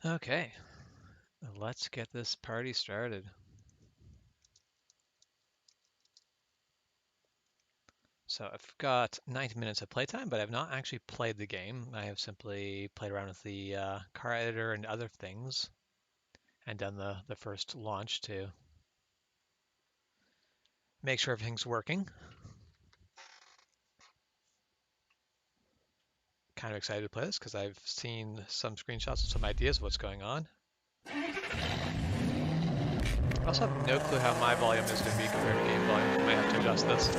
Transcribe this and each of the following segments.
Okay, let's get this party started. So I've got 90 minutes of playtime, but I've not actually played the game. I have simply played around with the car editor and other things and done the first launch to make sure everything's working. Kind of excited to play this because I've seen some screenshots and some ideas of what's going on. I also have no clue how my volume is going to be compared to game volume. I might have to adjust this.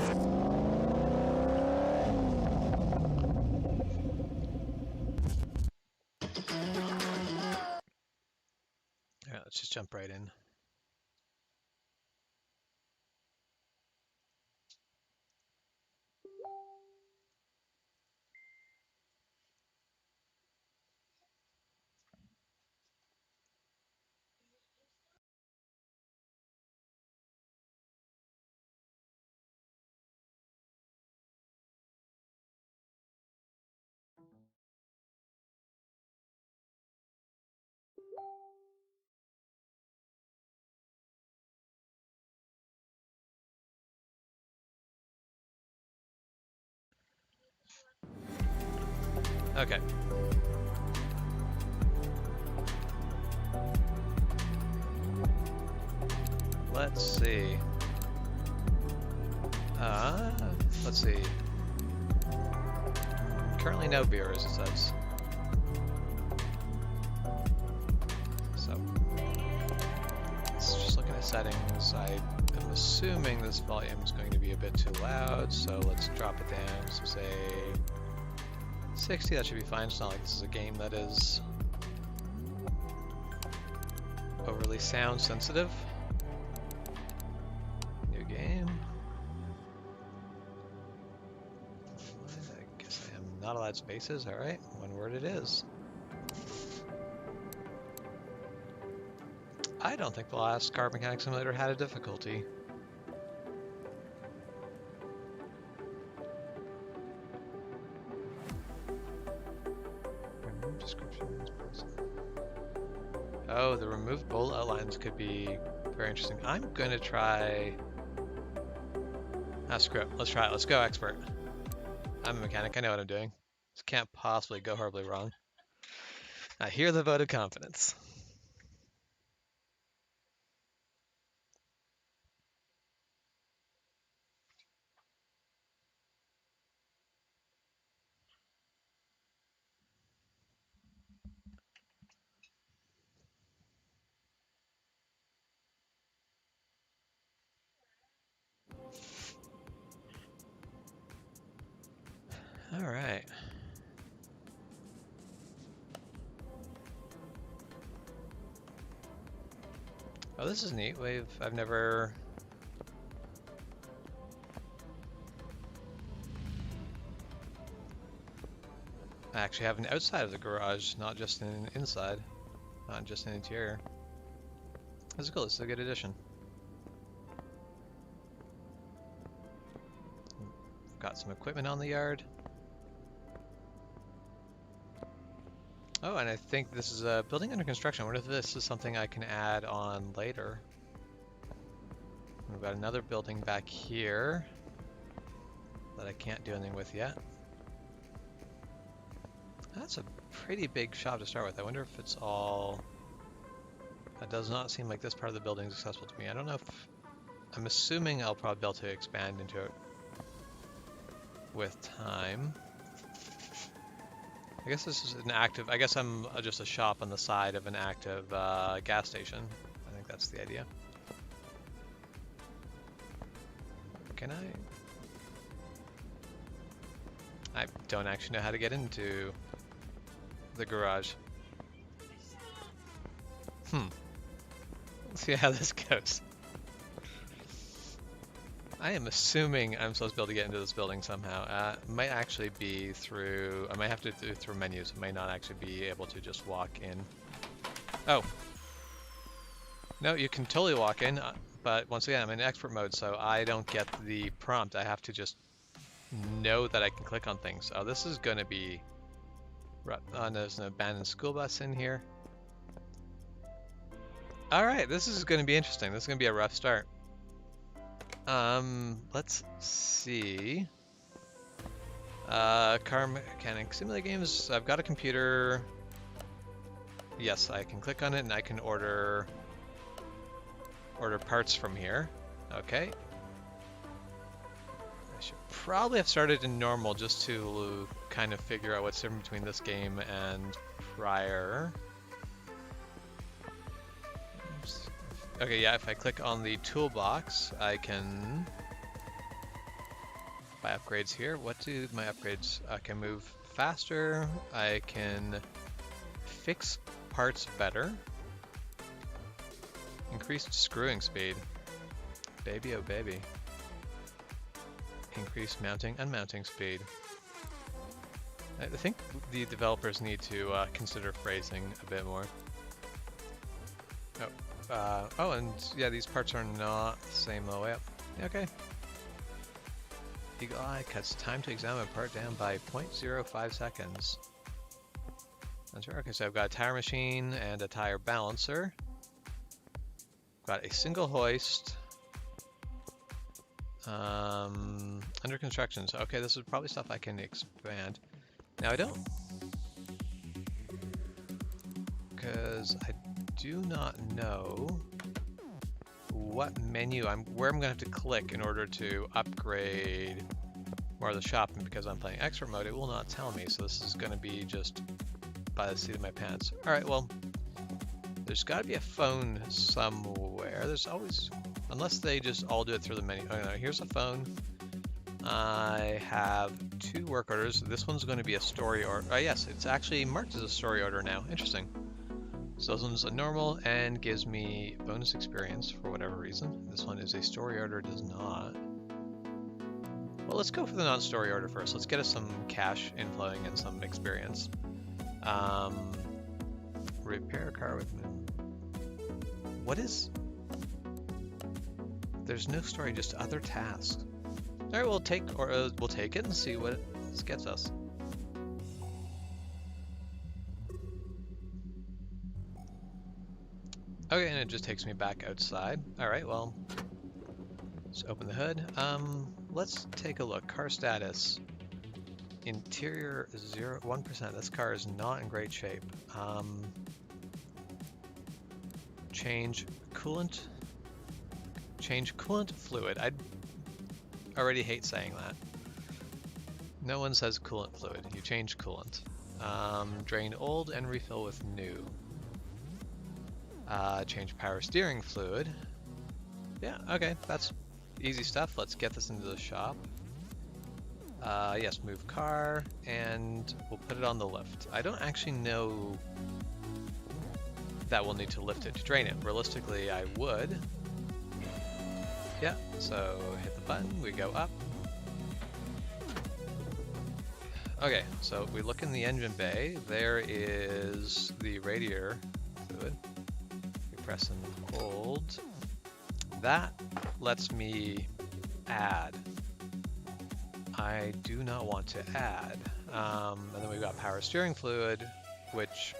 All right, let's just jump right in. Okay. Let's see. Let's see. Currently no beer, as it says. So, let's just look at the settings. I am assuming this volume is going to be a bit too loud, so let's drop it down to say 60. That should be fine. It's not like this is a game that is overly sound sensitive. New game. I guess I am not allowed spaces. All right, one word it is. I don't think the last Car Mechanic Simulator had a difficulty. Remove descriptions. Oh, the removed bullet outlines could be very interesting. I'm gonna try. Ah, screw it. Let's try it. Let's go, expert. I'm a mechanic. I know what I'm doing. This can't possibly go horribly wrong. I hear the vote of confidence. All right. Oh, this is neat. I've never. I actually have an outside of the garage, not just an inside, not just an interior. This is cool. This is a good addition. Got some equipment on the yard. Oh, and I think this is a building under construction. I wonder if this is something I can add on later. We've got another building back here that I can't do anything with yet. That's a pretty big shop to start with. I wonder if it's all... That does not seem like this part of the building is accessible to me. I don't know if... I'm assuming I'll probably be able to expand into it with time. I guess this is an active... I guess I'm just a shop on the side of an active gas station. I think that's the idea. Can I don't actually know how to get into the garage. Let's see how this goes. I am assuming I'm supposed to be able to get into this building somehow. It might actually be through... I might have to do it through menus. I might not actually be able to just walk in. Oh. No, you can totally walk in, but once again, I'm in expert mode, so I don't get the prompt. I have to just know that I can click on things. Oh, this is going to be... there's an abandoned school bus in here. All right, this is going to be interesting. This is going to be a rough start. Let's see. Car mechanic simulator games. I've got a computer. Yes, I can click on it and I can order parts from here. Okay. I should probably have started in normal just to kind of figure out what's different between this game and prior. Oops. Okay, yeah, if I click on the toolbox, I can buy upgrades here. What do my upgrades? I can move faster. I can fix parts better. Increased screwing speed. Baby oh baby. Increased mounting and mounting speed. I think the developers need to consider phrasing a bit more. Oh, and yeah, these parts are not the same all the way up. Okay. Eagle Eye cuts time to examine a part down by 0.05 seconds. That's right. Okay, so I've got a tire machine and a tire balancer. Got a single hoist. Under construction. So, okay, this is probably stuff I can expand. Now I don't, because I do not know what menu where I'm gonna have to click in order to upgrade more of the shop, and because I'm playing expert mode, it will not tell me. So this is gonna be just by the seat of my pants. All right, well, there's got to be a phone somewhere. There's always, unless they just all do it through the menu. Oh no, here's a phone. I have 2 work orders. This one's going to be a story order. Oh yes, it's actually marked as a story order now. Interesting. So this one's a normal and gives me bonus experience for whatever reason. This one is a story order, does not. Well, let's go for the non-story order first. Let's get us some cash inflowing and some experience. Repair a car with... What is... There's no story, just other tasks. Alright, we'll take it and see what this gets us. Okay, and it just takes me back outside. Alright, well, let's open the hood. Let's take a look. Car status. Interior 1%. This car is not in great shape. Change coolant fluid. I already hate saying that. No one says coolant fluid. You change coolant. Drain old and refill with new. Change power steering fluid. Yeah, okay, that's easy stuff. Let's get this into the shop. Yes, move car, and we'll put it on the lift. I don't actually know that we'll need to lift it to drain it. Realistically, I would. Yeah, so hit the button, we go up. Okay, so we look in the engine bay. There is the radiator fluid. We press and hold. That lets me add. I do not want to add. And then we've got power steering fluid, which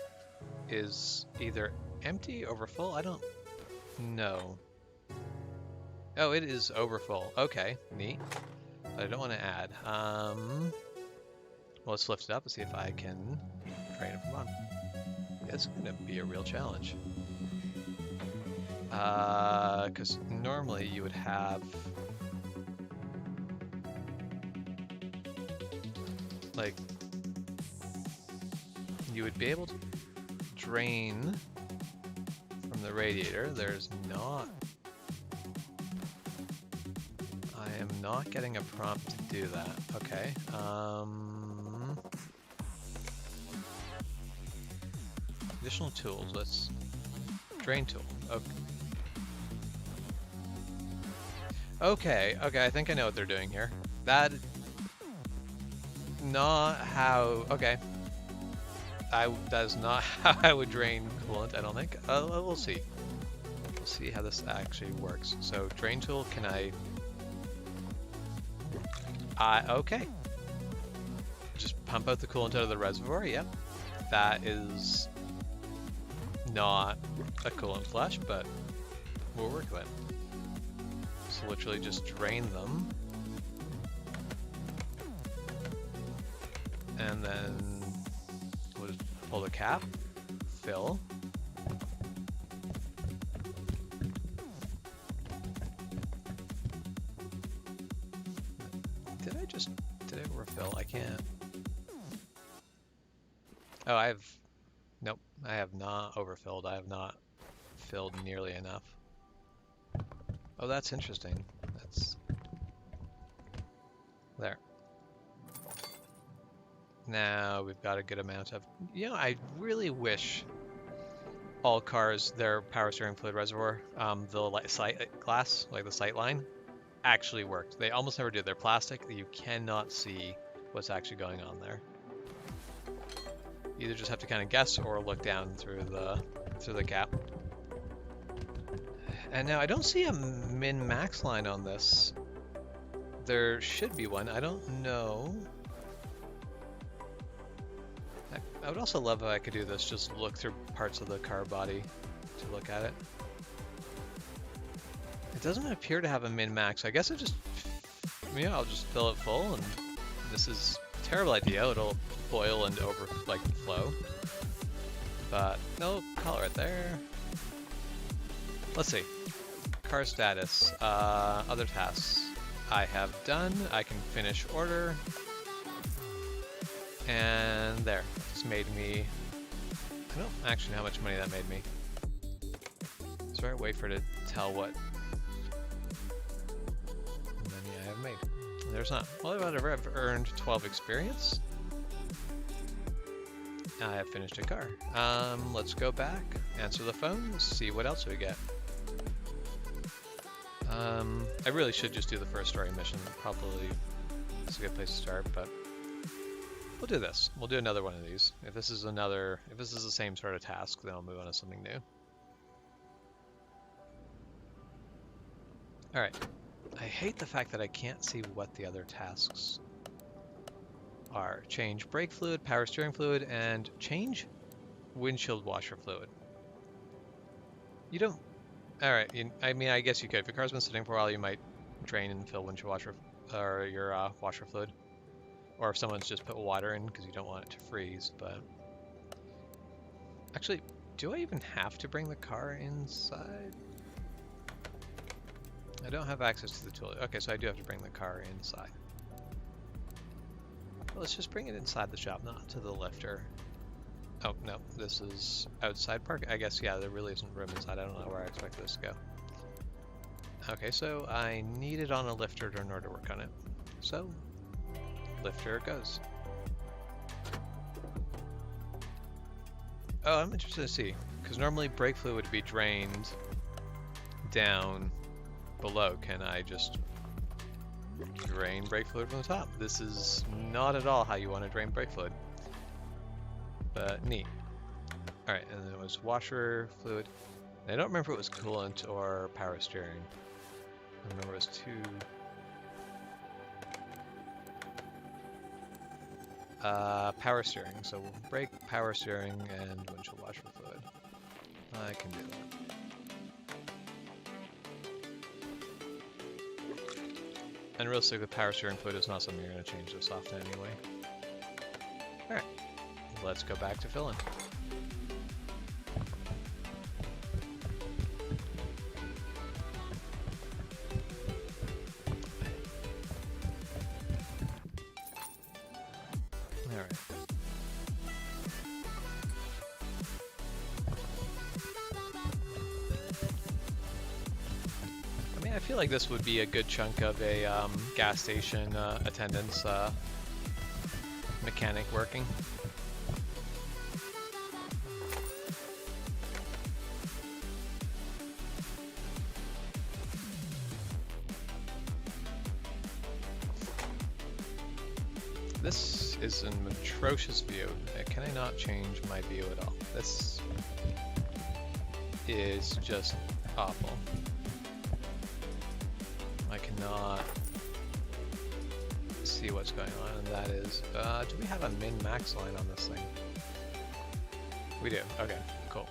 is either empty or full. I don't know. Oh, it is overfull. Okay, neat. But I don't want to add. Well, let's lift it up and see if I can drain it from on. Yeah, it's going to be a real challenge. Because normally you would have... like... you would be able to drain from the radiator. There's not... I am not getting a prompt to do that. Okay. Additional tools. Let's drain tool. Okay. Okay. I think I know what they're doing here. That not how. Okay. That is not how I would drain coolant. I don't think. We'll see. We'll see how this actually works. So drain tool. Can I? Okay. Just pump out the coolant out of the reservoir, yep. That is not a coolant flush, but we'll work with it. So literally just drain them. And then we'll just pull the cap, fill. Did I refill? I can't. Oh, nope, I have not overfilled. I have not filled nearly enough. Oh, that's interesting. That's there. Now we've got a good amount of, I really wish all cars, their power steering fluid reservoir, the sight glass, like the sight line, actually worked. They almost never do. They're plastic. You cannot see what's actually going on there. You either just have to kind of guess or look down through the cap. And now I don't see a min-max line on this. There should be one. I don't know. I would also love if I could do this, just look through parts of the car body to look at it. It doesn't appear to have a min-max. I guess I'll just fill it full, and this is a terrible idea. It'll boil and flow. But no, color it there. Let's see. Car status, other tasks I have done. I can finish order. And there, it's made me, I don't actually know how much money that made me. Is there a way for it to tell what money I have made? There's not. Well, whatever, I've earned 12 experience. I have finished a car. Let's go back, answer the phone, see what else we get. I really should just do the first story mission. Probably it's a good place to start, but we'll do this. We'll do another one of these. If this is the same sort of task, then I'll move on to something new. All right. I hate the fact that I can't see what the other tasks are. Change brake fluid, power steering fluid, and change windshield washer fluid. You don't. All right. I mean, I guess you could. If your car's been sitting for a while, you might drain and fill windshield washer or your washer fluid. Or if someone's just put water in because you don't want it to freeze, but... Actually, do I even have to bring the car inside? I don't have access to the tool. Okay, so I do have to bring the car inside. Well, let's just bring it inside the shop, not to the lifter. Oh, no, this is outside park. I guess, yeah, there really isn't room inside. I don't know where I expect this to go. Okay, so I need it on a lifter in order to work on it. So... lifter it goes. Oh, I'm interested to see, because normally brake fluid would be drained down below. Can I just drain brake fluid from the top? This is not at all how you want to drain brake fluid, but neat. Alright, and then it was washer fluid. And I don't remember if it was coolant or power steering. I remember it was two... power steering, so we'll brake, power steering, and windshield washer fluid. I can do that. And realistically, the power steering fluid is not something you're going to change this often anyway. Alright, let's go back to filling. I feel like this would be a good chunk of a gas station attendance mechanic working. This is an atrocious view. Can I not change my view at all? This is just awful. I cannot see what's going on, and that is, do we have a min-max line on this thing? We do, okay, cool.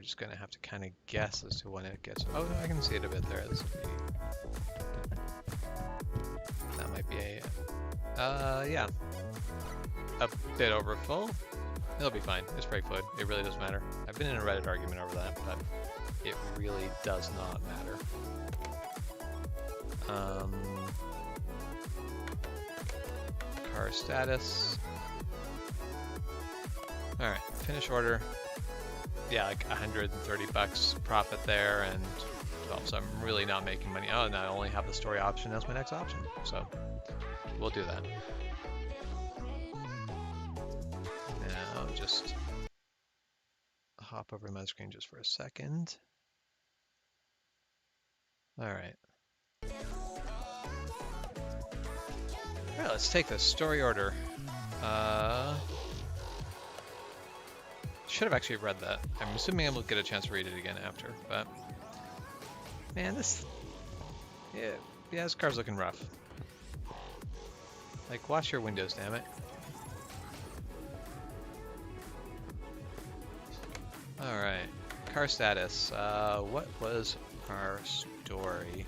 just gonna have to kind of guess as to when it gets. Oh, no, I can see it a bit there. This would be... That might be a. Yeah. A bit over full. It'll be fine. It's brake fluid. It really doesn't matter. I've been in a Reddit argument over that, but it really does not matter. Car status. Alright, finish order. Yeah, like 130 bucks profit there, and well, so I'm really not making money. Oh, and I only have the story option as my next option, so we'll do that. Now, just hop over my screen just for a second. Alright. Alright, let's take the story order. Should have actually read that. I'm assuming I will get a chance to read it again after, but man, this this car's looking rough. Like, wash your windows, damn it. Alright, car status. What was our story?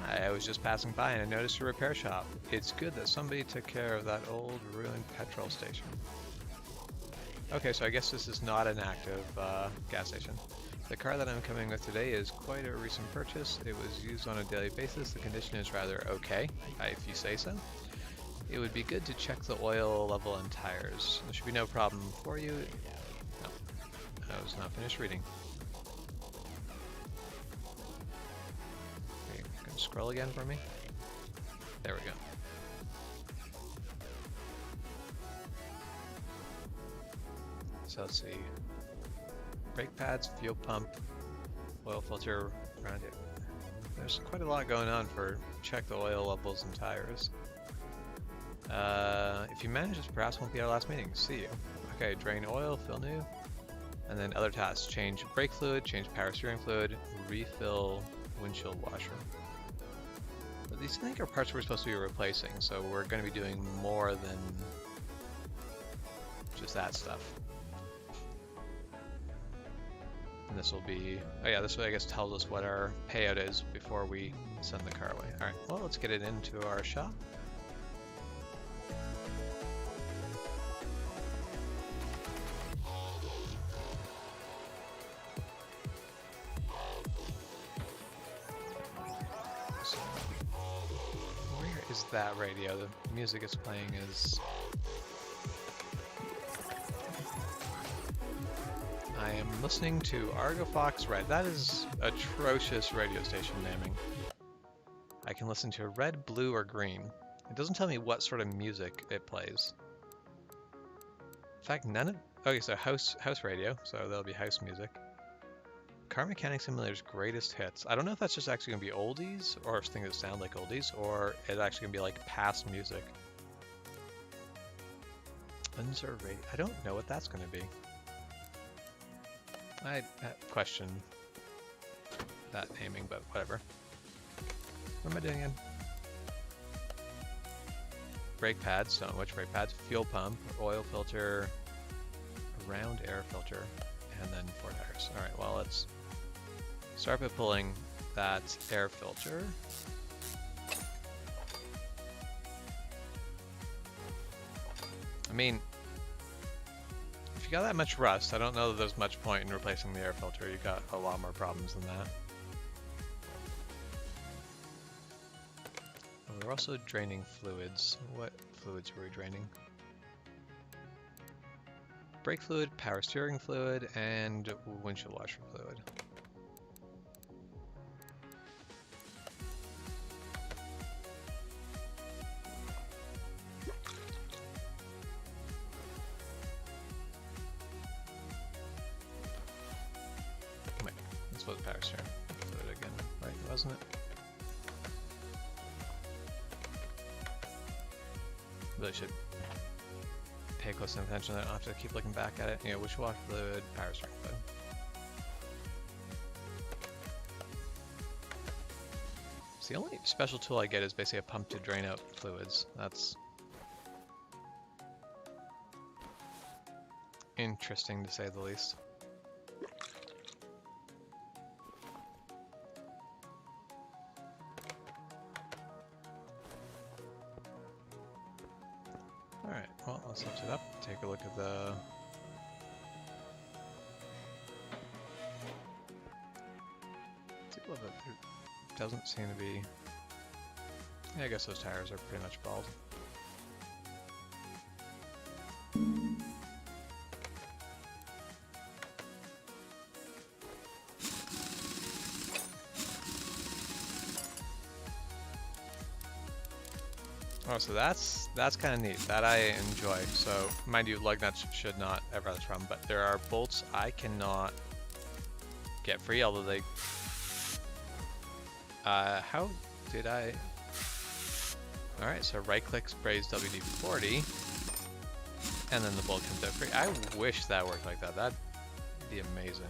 I was just passing by and I noticed a repair shop. It's good that somebody took care of that old ruined petrol station. Okay, so I guess this is not an active gas station. The car that I'm coming with today is quite a recent purchase. It was used on a daily basis. The condition is rather okay, if you say so. It would be good to check the oil level and tires. There should be no problem for you. No, I was not finished reading. Okay, can you scroll again for me? There we go. So let's see. Brake pads, fuel pump, oil filter around it. There's quite a lot going on for check the oil levels and tires. If you manage this, perhaps won't be our last meeting. See you. Okay, drain oil, fill new. And then other tasks. Change brake fluid, change power steering fluid, refill windshield washer. But these, I think, are parts we're supposed to be replacing, so we're going to be doing more than just that stuff. And this will be, oh yeah, this I guess tells us what our payout is before we send the car away. Alright, well, let's get it into our shop. So, where is that radio? The music it's playing is... I am listening to Argo Fox Red. That is atrocious radio station naming. I can listen to red, blue, or green. It doesn't tell me what sort of music it plays. In fact, none of... Okay, so house radio, so that'll be house music. Car Mechanic Simulator's greatest hits. I don't know if that's just actually going to be oldies, or if things that sound like oldies, or it's actually going to be like past music. Unserved radio. I don't know what that's going to be. I question that naming, but whatever. What am I doing again? Brake pads, so which brake pads? Fuel pump, oil filter, round air filter, and then 4 tires. Alright, well, let's start by pulling that air filter. I mean, if you got that much rust, I don't know that there's much point in replacing the air filter. You got a lot more problems than that. We're also draining fluids. What fluids were we draining? Brake fluid, power steering fluid, and windshield washer fluid. Wait, this was power steering fluid again, right? Wasn't it? Really should pay close attention. I don't have to keep looking back at it. You know, windshield washer fluid, power steering fluid. So the only special tool I get is basically a pump to drain out fluids. That's interesting to say the least. Let's lift it up, take a look at the... It doesn't seem to be... Yeah, I guess those tires are pretty much bald. Oh, so that's kind of neat. That I enjoy. So, mind you, lug nuts should not ever have this problem, but there are bolts I cannot get free, although they... how did I... Alright, so right-click sprays WD-40, and then the bolt comes out free. I wish that worked like that. That'd be amazing.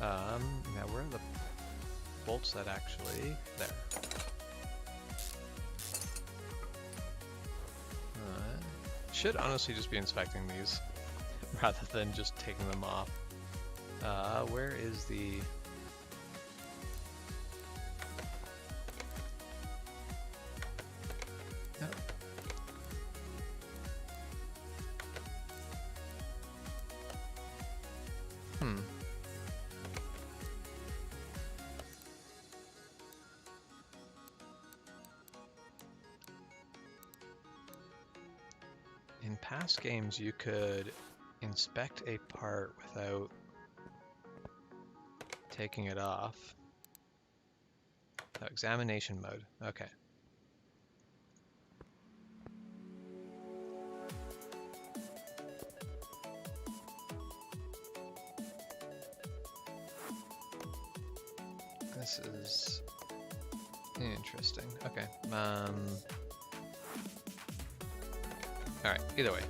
Now where are the bolts that actually... There. Should honestly just be inspecting these rather than just taking them off. Where is the... Oh. In past games, you could inspect a part without taking it off. Oh, examination mode. Okay. This is interesting. Okay. Alright, either way,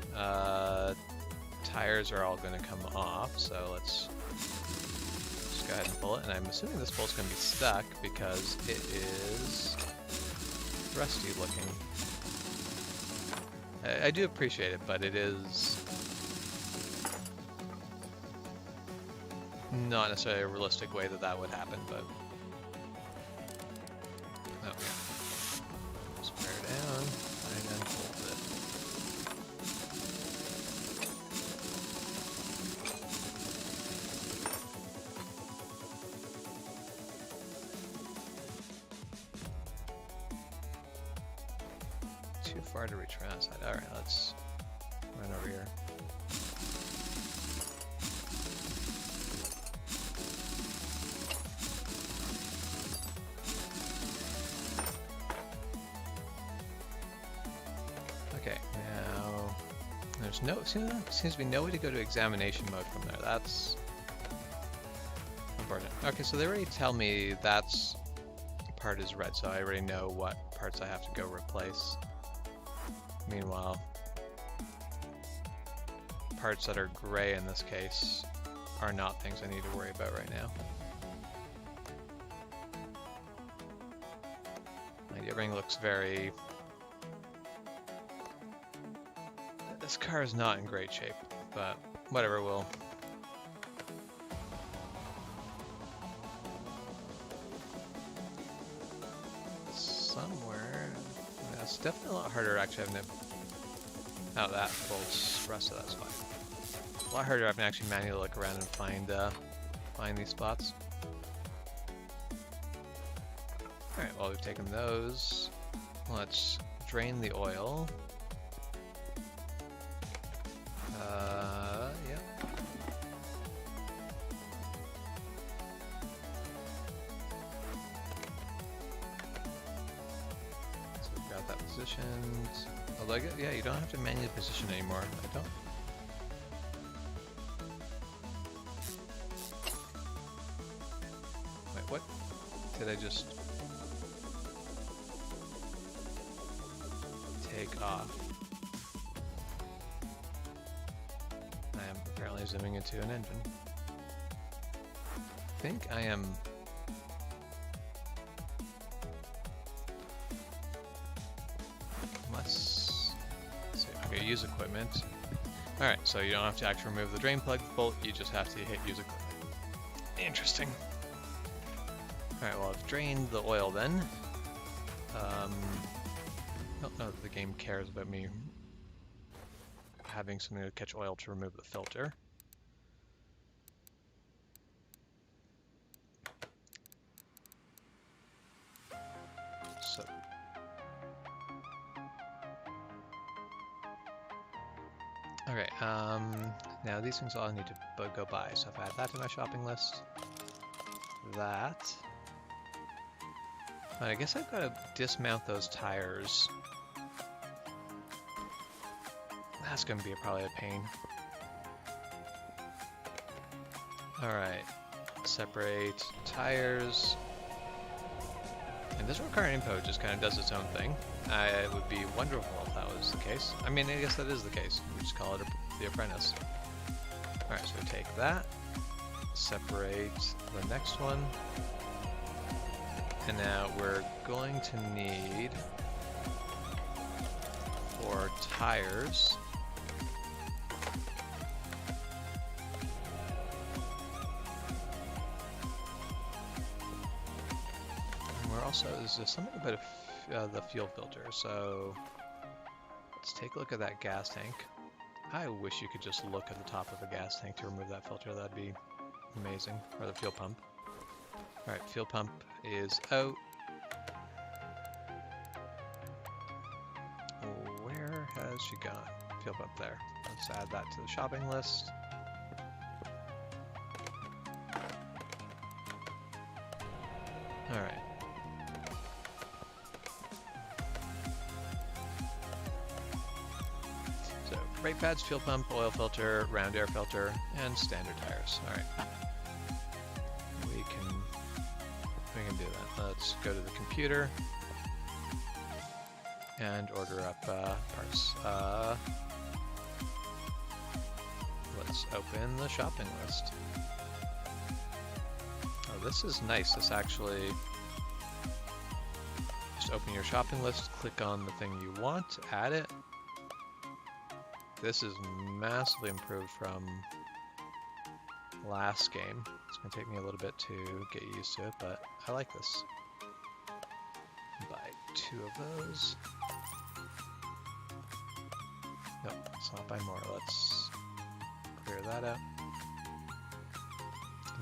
tires are all going to come off, so let's just go ahead and pull it, and I'm assuming this bolt's going to be stuck because it is rusty looking. I do appreciate it, but it is not necessarily a realistic way that that would happen, but... Oh, yeah. Spare down, and then hold it. Too far to reach around outside. Alright, let's run over here. Okay, now there's no seems to be no way to go to examination mode from there. That's important. Okay, so they already tell me that's part is red, so I already know what parts I have to go replace. Meanwhile, parts that are gray in this case are not things I need to worry about right now. My ring looks very... This car is not in great shape, but whatever will. Somewhere... Yeah, it's definitely a lot harder actually having to... Oh, that bolts rest of that spot. A lot harder having to actually manually look around and find these spots. Alright, well we've taken those. Let's drain the oil. Yep. So we've got that positioned. Although, yeah, you don't have to manually position anymore. I don't. Wait, what? Did I just take off? I am apparently zooming into an engine. I think I am... Let's see. Okay, use equipment. Alright, so you don't have to actually remove the drain plug bolt, you just have to hit use equipment. Interesting. Alright, well I've drained the oil then. don't know that the game cares about me having something to catch oil to remove the filter. So okay, now these things all I need to go buy. So if I add that to my shopping list, that. I guess I've got to dismount those tires. That's going to be probably a pain. Alright, separate tires. And this recurrent info just kind of does its own thing. It would be wonderful if that was the case. I mean, I guess that is the case. We just call it the apprentice. Alright, so take that, separate the next one. And now we're going to need, for tires, and we're also, there's something about the fuel filter, so let's take a look at that gas tank. I wish you could just look at the top of a gas tank to remove that filter, that'd be amazing, or the fuel pump. Alright, fuel pump is out. Where has she gone? Fuel pump there. Let's add that to the shopping list. Alright. So, brake pads, fuel pump, oil filter, round air filter, and standard tires. Alright. We can do that. Let's go to the computer and order up parts. Let's open the shopping list. Oh, this is nice. This actually, just open your shopping list, click on the thing you want, add it. This is massively improved from last game. It's going to take me a little bit to get used to it, but I like this. Buy 2 of those. No, let's not buy more. Let's clear that out.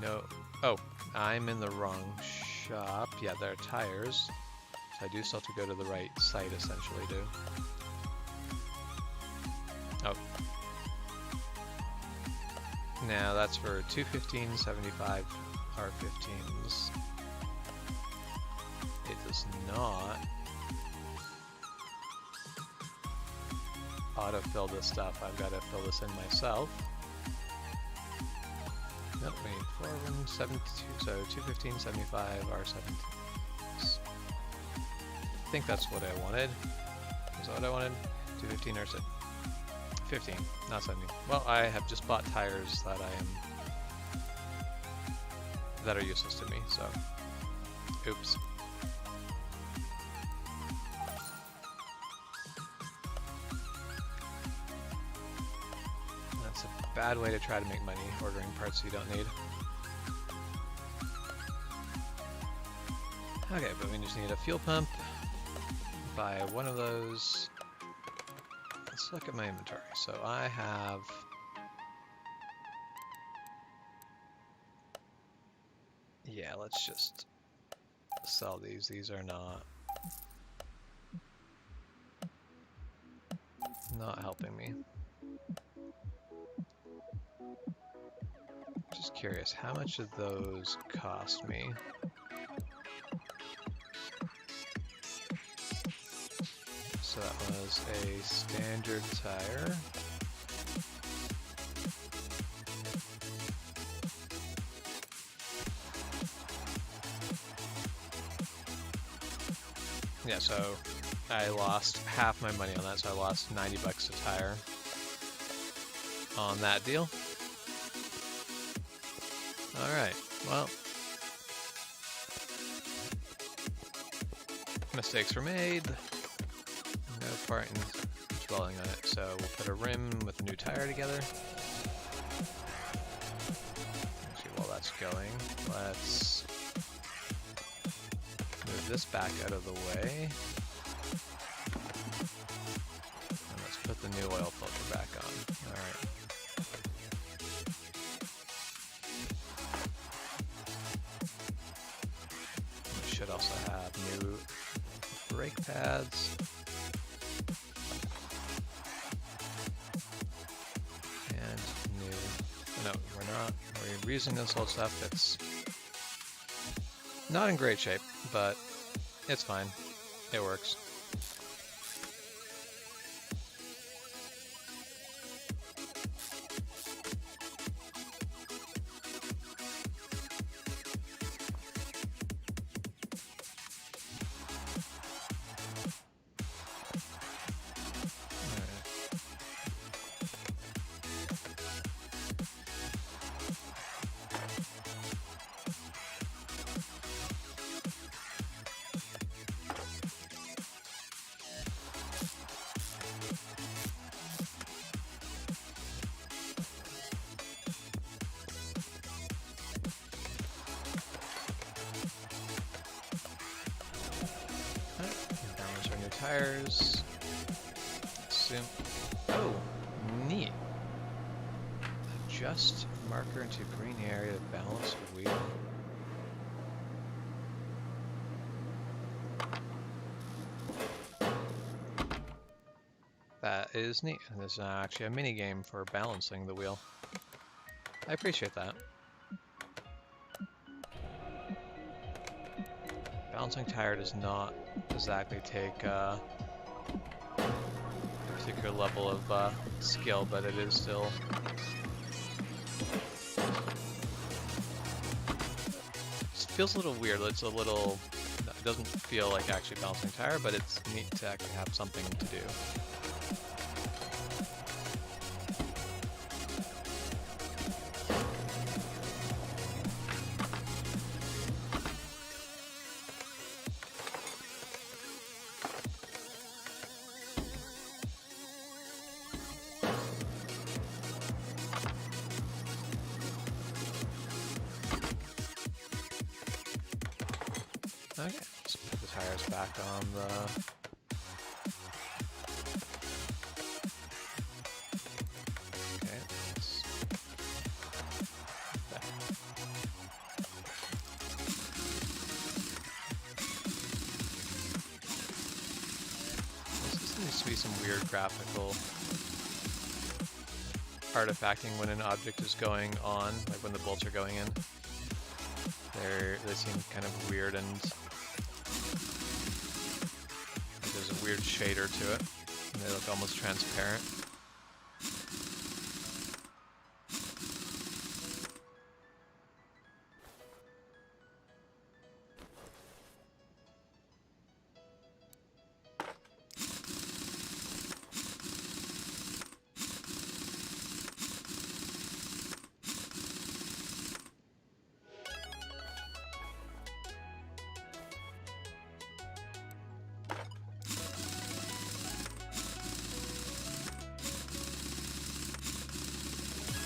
No. Oh, I'm in the wrong shop. Yeah, there are tires. So I do still have to go to the right site, essentially, too. Oh. Now that's for 215/75 R15s. It does not autofill this stuff. I've got to fill this in myself. Nope, we need 4172, so 215/75 R17s. I think that's what I wanted. Is that what I wanted? 215 or 15, not 70. Well, I have just bought tires that are useless to me, so oops. That's a bad way to try to make money, ordering parts you don't need. Okay, but we just need a fuel pump. Buy 1 of those. Let's look at my inventory. So I have let's just sell these. These are not helping me. Just curious, how much did those cost me? So that was a standard tire. Yeah, so I lost half my money on that, so I lost 90 bucks a tire on that deal. Alright, well, mistakes were made. No point in dwelling on it, so we'll put a rim with a new tire together. Actually, while that's going, let's move this back out of the way. new oil filter back on. Alright. We should also have new brake pads. And new... No, we're not. We're reusing this old stuff. It's not in great shape, but it's fine. It works. Balance our new tires. Assume. Oh, neat. Adjust marker into green area to balance wheel. That is neat. And there's actually a mini game for balancing the wheel. I appreciate that. Balancing tire does not exactly take a particular level of skill, but it is still it feels a little weird. It's a little, it doesn't feel like actually balancing tire, but it's neat to actually have something to do. Okay, let's put the tires back on the... Okay, let's... Back. This seems to be some weird graphical artifacting when an object is going on, like when the bolts are going in. They seem kind of weird, and there's a weird shader to it, and they look almost transparent.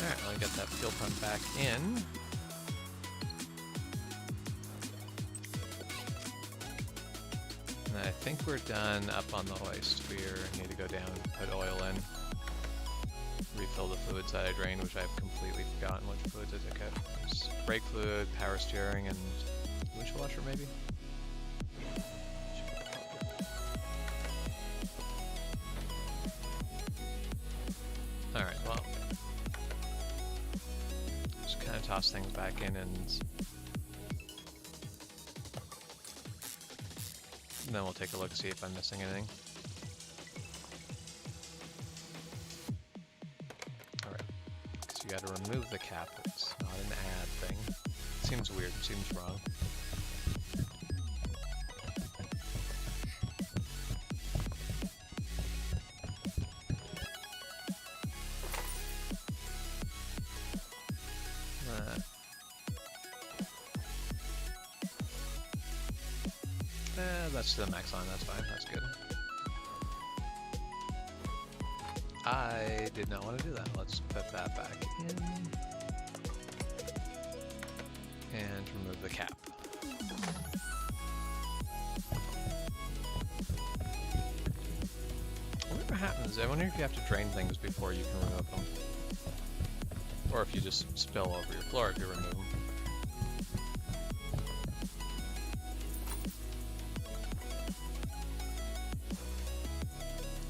Alright, I'll get that fuel pump back in. And I think we're done up on the hoist. We need to go down, put oil in, refill the fluids that I drained, which I've completely forgotten which fluids I took out. There's brake fluid, power steering, and windshield washer maybe? Alright, well. Just kind of toss things back in, and then we'll take a look, see if I'm missing anything. Alright, because you gotta remove the cap, it's not an add thing. It seems weird, it seems wrong. That's the max on, that's fine, that's good. I did not want to do that. Let's put that back in. And remove the cap. I wonder what happens I wonder if you have to drain things before you can remove them. Or if you just spill over your floor if you remove them.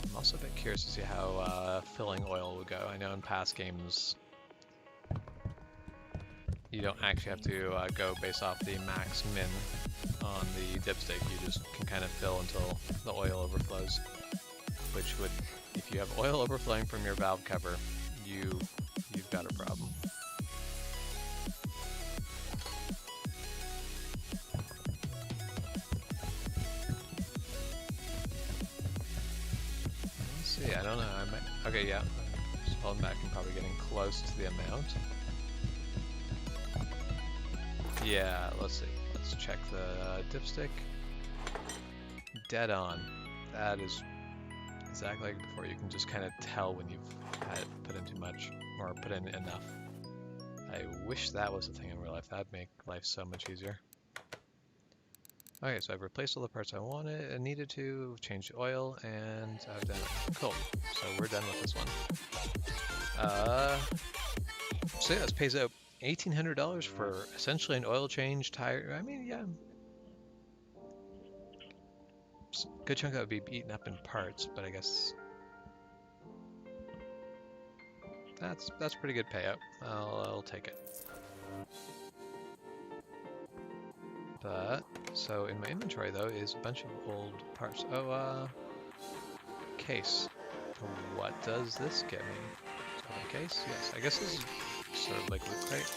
I'm also a bit curious to see how filling oil would go. I know in past games you don't actually have to go based off the max min on the dipstick. You just can kind of fill until the oil overflows, which would, if you have oil overflowing from your valve cover, you've got a problem. Let's see, I don't know, I might, okay, yeah, just holding back and probably getting close to the amount. Yeah, let's see, let's check the dipstick. Dead on. That is exactly like before. You can just kind of tell when you've put in too much or put in enough. I wish that was a thing in real life. That'd make life so much easier. Okay, so I've replaced all the parts I wanted and needed to, change the oil, and I've done it. Cool. So we're done with this one. So yeah, this pays out $1,800 for essentially an oil change, tire. I mean, yeah. Good chunk that would be eaten up in parts, but I guess that's pretty good payout. I'll take it. But so in my inventory though is a bunch of old parts. Oh, case. What does this get me? Is that a case? Yes. I guess this is sort of like loot crate.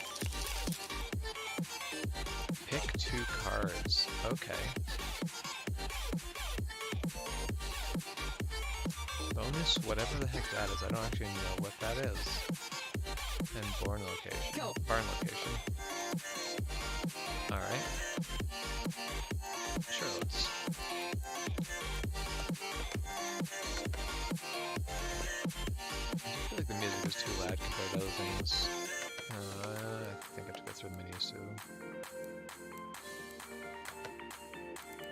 Pick 2 cards. Okay. Bonus, whatever the heck that is. I don't actually know what that is. And barn location. Barn location. Alright. Sure, let's... I feel like the music is too loud compared to other things. I think I have to go through the menus too.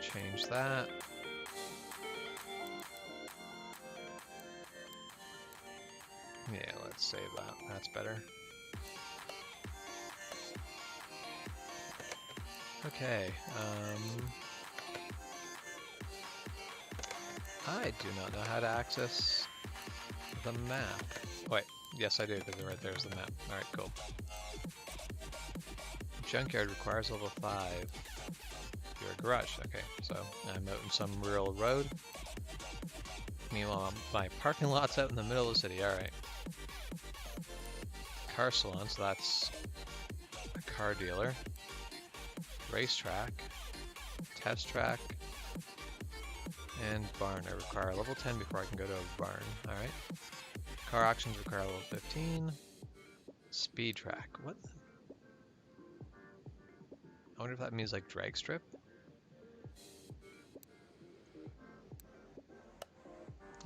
Change that. Yeah, let's save that. That's better. Okay, I do not know how to access the map. Wait, yes I do, because right there's the map. Alright, cool. Junkyard requires level 5. Your garage, okay, so I'm out in some rural road. Meanwhile, my parking lot's out in the middle of the city, alright. Car salon, so that's a car dealer. Racetrack, test track, and barn. I require level 10 before I can go to a barn. Alright. Car auctions require level 15. Speed track. What? I wonder if that means like drag strip?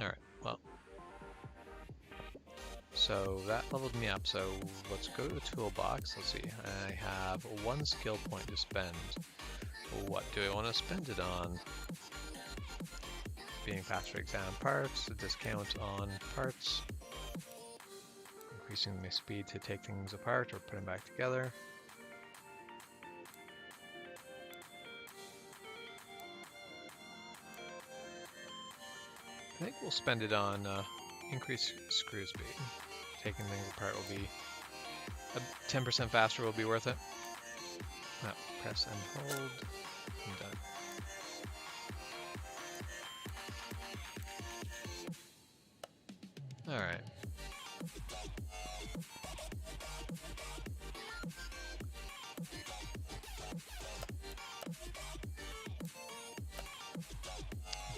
Alright, well. So that leveled me up, so let's go to the toolbox. Let's see, I have 1 skill point to spend. What do I want to spend it on? Being faster exam parts, a discount on parts, increasing my speed to take things apart or put them back together. I think we'll spend it on increased screw speed. Taking things apart will be 10% faster will be worth it. No, press and hold. I'm done. Alright.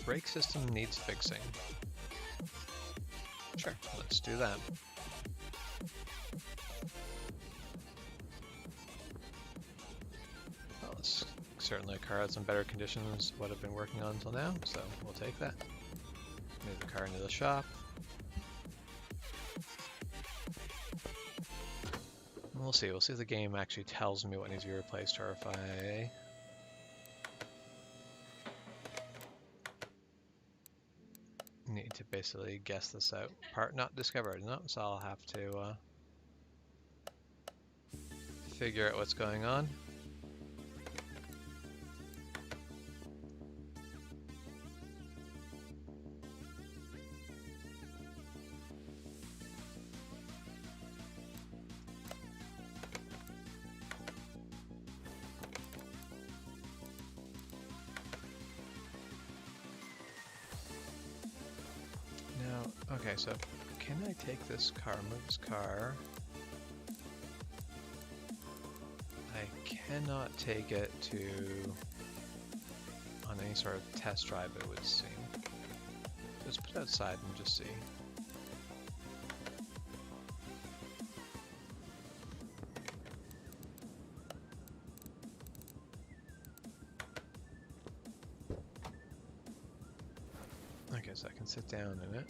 Brake system needs fixing. Sure, let's do that. Well, it's certainly a car that's in better conditions than what I've been working on until now, so we'll take that. Move the car into the shop. We'll see if the game actually tells me what needs to be replaced, or if I... need to basically guess this out. Part not discovered. No, so I'll have to figure out what's going on. Okay, so can I take this car, move this car? I cannot take it to on any sort of test drive, it would seem. Let's put it outside and just see. Okay, so I can sit down in it.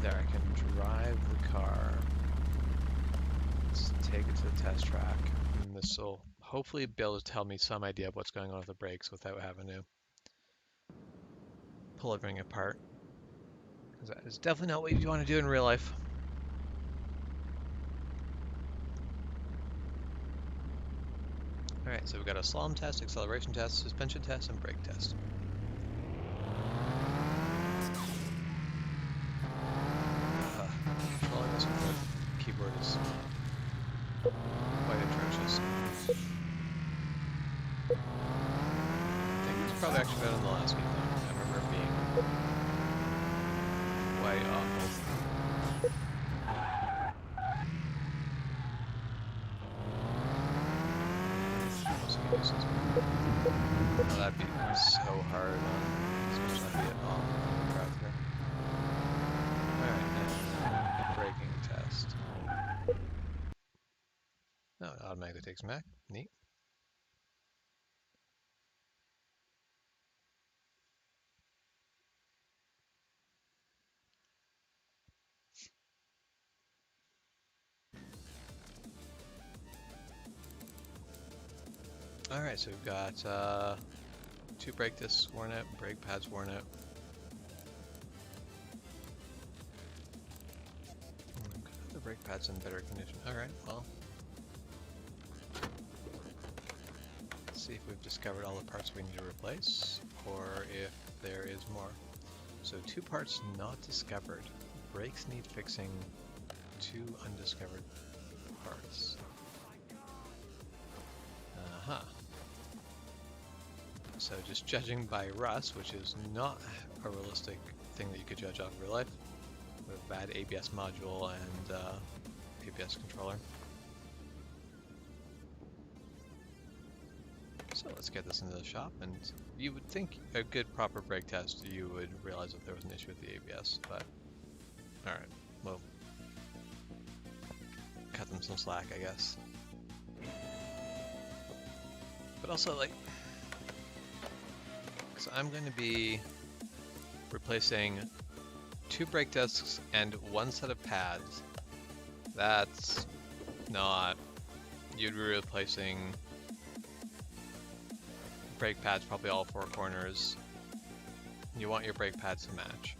There, I can drive the car. Let's take it to the test track. And this will hopefully be able to tell me some idea of what's going on with the brakes without having to pull everything apart. Because that is definitely not what you want to do in real life. Alright, so we've got a slalom test, acceleration test, suspension test, and brake test. Controlling this with the keyboard is quite atrocious. I think it's probably actually better than the last game though. I remember it being quite awful. Oh, that'd be so hard on especially be it all crowd here. Alright, and braking test. No, it automatically takes Mac. Neat. Alright, so we've got 2 brake discs worn out, brake pads worn out. The brake pad's in better condition. Alright, well. Let's see if we've discovered all the parts we need to replace, or if there is more. So 2 parts not discovered. Brakes need fixing, 2 undiscovered parts. Uh-huh. So just judging by rust, which is not a realistic thing that you could judge off real life, with a bad ABS module and ABS controller. So let's get this into the shop, and you would think a good proper brake test you would realize if there was an issue with the ABS, but alright, well, cut them some slack, I guess. But also, like, so I'm going to be replacing 2 brake discs and 1 set of pads. That's not, you'd be replacing brake pads probably all 4 corners. You want your brake pads to match.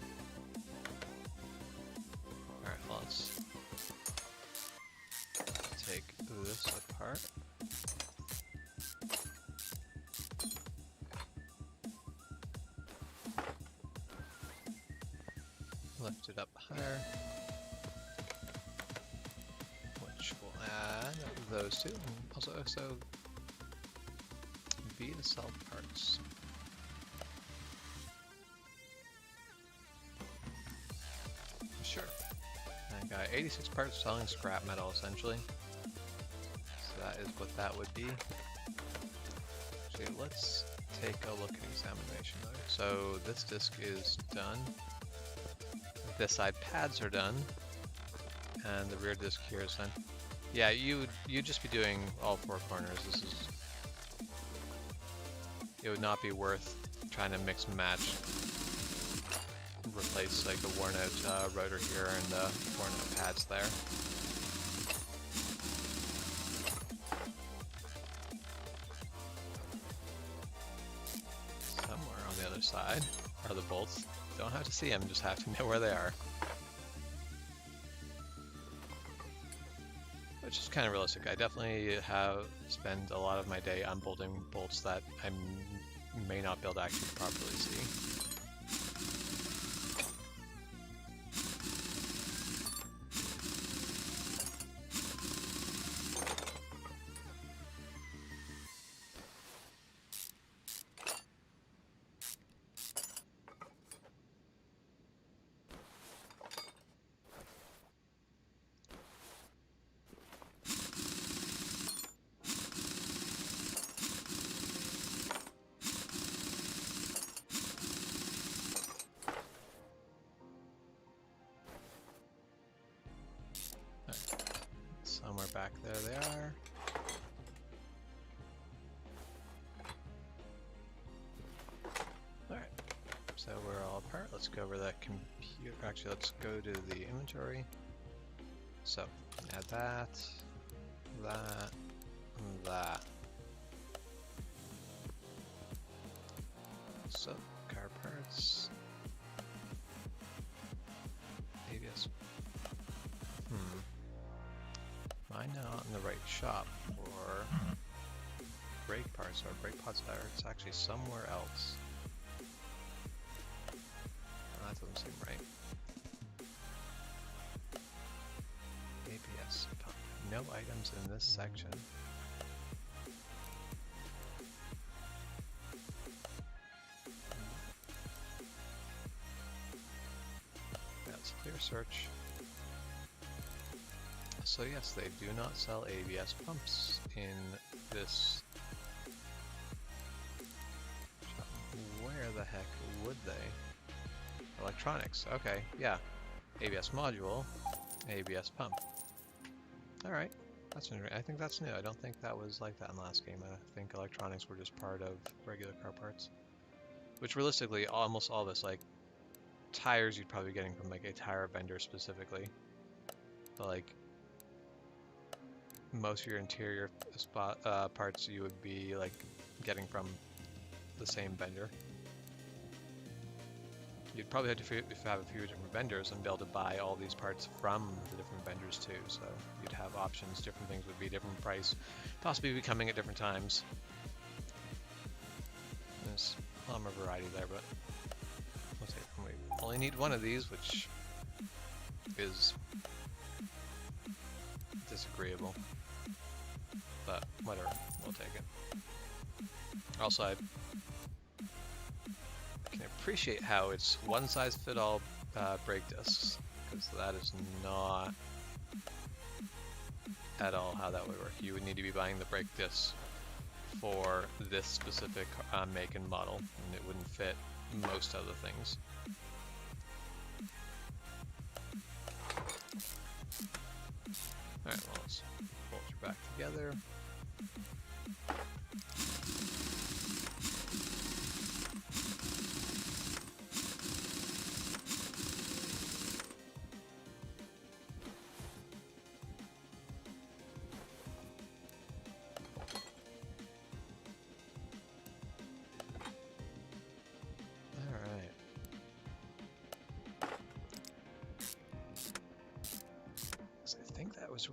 Alright, well, let's take this apart. Lift it up higher, which will add those 2, and also be the solid parts. Sure. I got 86 parts selling scrap metal essentially. So that is what that would be. Actually, let's take a look at examination mode. So this disc is done. This side pads are done, and the rear disc here is done. Yeah, you'd just be doing all 4 corners. This is, it would not be worth trying to mix and match, replace like the worn out rotor here and worn out pads there. bolts. Don't have to see them, just have to know where they are. Which is kind of realistic. I definitely have spent a lot of my day unbolting bolts that I may not be able to actually properly see. Somewhere back there they are. Alright, so we're all apart. Let's go over that computer. Actually, let's go to the inventory. So, add that, that, and that. So, car parts. ABS. Am I not in the right shop for brake parts or brake pods there? It's actually somewhere else. Oh, that doesn't seem right. ABS pump. No items in this section. That's clear search. So yes, they do not sell ABS pumps in this shop. Where the heck would they? Electronics, okay, yeah. ABS module, ABS pump. Alright, that's interesting. I think that's new. I don't think that was like that in the last game. I think electronics were just part of regular car parts. Which realistically, almost all this, like, tires you'd probably be getting from like a tire vendor specifically. But like, most of your interior parts you would be like getting from the same vendor. You'd probably have to have a few different vendors and be able to buy all these parts from the different vendors too. So you'd have options, different things would be different price, possibly be coming at different times. There's a lot more variety there, but let's say we only need one of these, which is disagreeable. But whatever, we'll take it. Also, I can appreciate how it's one size fit all brake discs, because that is not at all how that would work. You would need to be buying the brake discs for this specific make and model, and it wouldn't fit most other things. Alright, well, let's bolt you back together.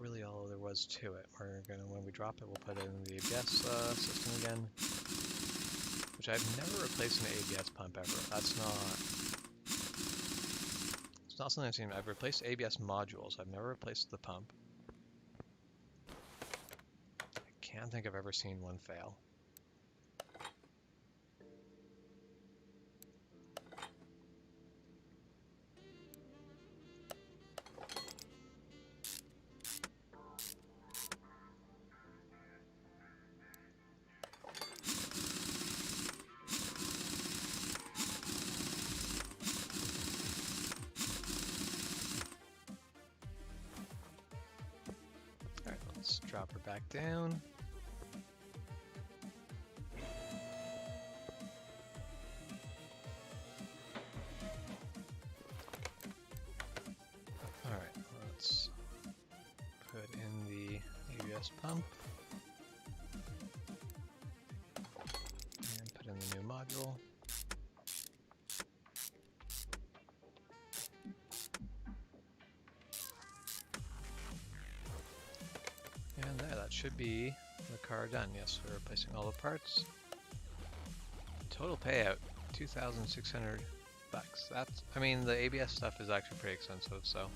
Really all there was to it. We're gonna, when we drop it, we'll put it in the ABS system again, which I've never replaced an ABS pump ever. That's not, it's not something I've seen. I've replaced ABS modules. I've never replaced the pump. I can't think I've ever seen one fail. Let's drop her back down. Alright, let's put in the ABS pump. And put in the new module. that should be the car done. Yes, we're replacing all the parts. Total payout, 2,600 bucks. That's, I mean, the ABS stuff is actually pretty expensive, so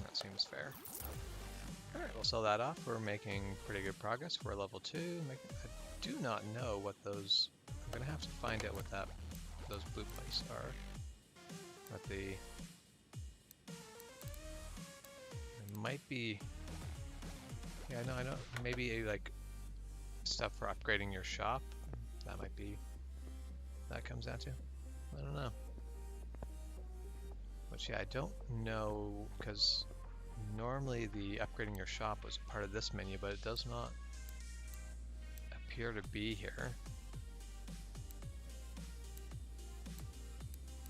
that seems fair. Alright, we'll sell that off. We're making pretty good progress. We're level 2. I do not know what those... I'm going to have to find out what those blue plates are. What the... It might be... Yeah, no, I know. Maybe like stuff for upgrading your shop. That might be... that comes down to. I don't know. Which, yeah, I don't know, because normally the upgrading your shop was part of this menu, but it does not appear to be here.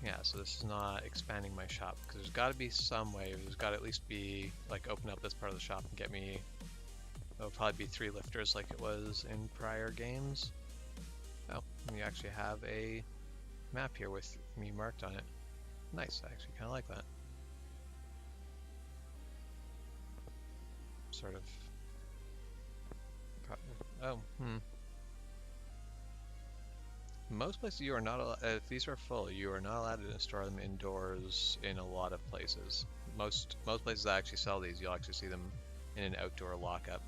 Yeah, so this is not expanding my shop, because there's got to be some way, there's got to at least be, like, open up this part of the shop and get me, it'll probably be 3 lifters like it was in prior games. Oh, we actually have a map here with me marked on it. Nice, I actually kind of like that. Sort of... oh, Most places you are not allowed, if these are full, you are not allowed to store them indoors in a lot of places. Most places that actually sell these, you'll actually see them in an outdoor lockup.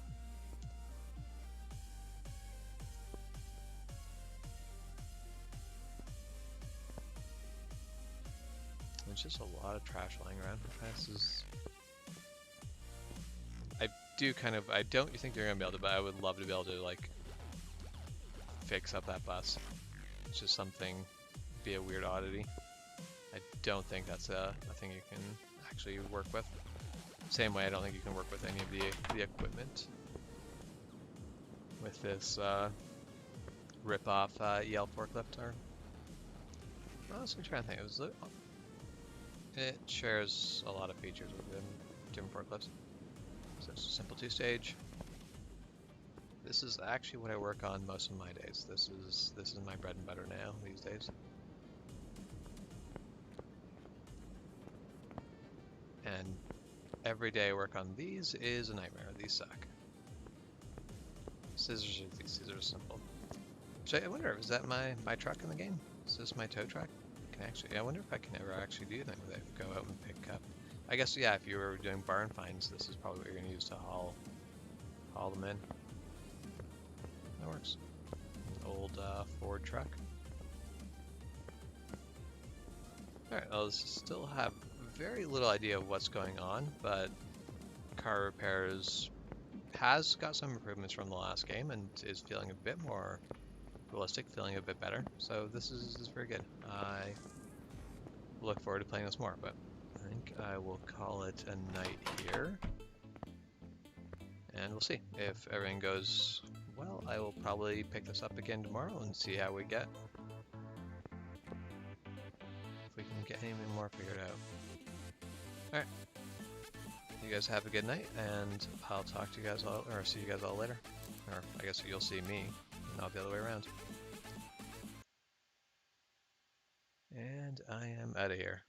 There's just a lot of trash lying around. This is... I don't think they're gonna be able to, but I would love to be able to, like, fix up that bus. It's just something, be a weird oddity. I don't think that's a thing you can actually work with. Same way I don't think you can work with any of the equipment with this rip-off EL forklift. Or I was trying to think. It shares a lot of features within different forklifts. So it's a simple 2-stage. This is actually what I work on most of my days. This is my bread and butter now these days. And every day I work on these is a nightmare. These suck. These scissors are simple. So I wonder, is that my truck in the game? Is this my tow truck? I wonder if I can ever actually do that with it. Go out and pick up. I guess, yeah, if you were doing barn finds, this is probably what you're going to use to haul them in. That works. An old Ford truck. Alright, I'll still have very little idea of what's going on, but Car Repairs has got some improvements from the last game and is feeling a bit more realistic, feeling a bit better. So this is very good. I look forward to playing this more, but I think I will call it a night here. And we'll see. If everything goes well, I will probably pick this up again tomorrow and see how we get. If we can get anything more figured out. Alright. You guys have a good night, and I'll talk to you guys all, or see you guys all later. Or I guess you'll see me, and I'll be the other way around. And I am out of here.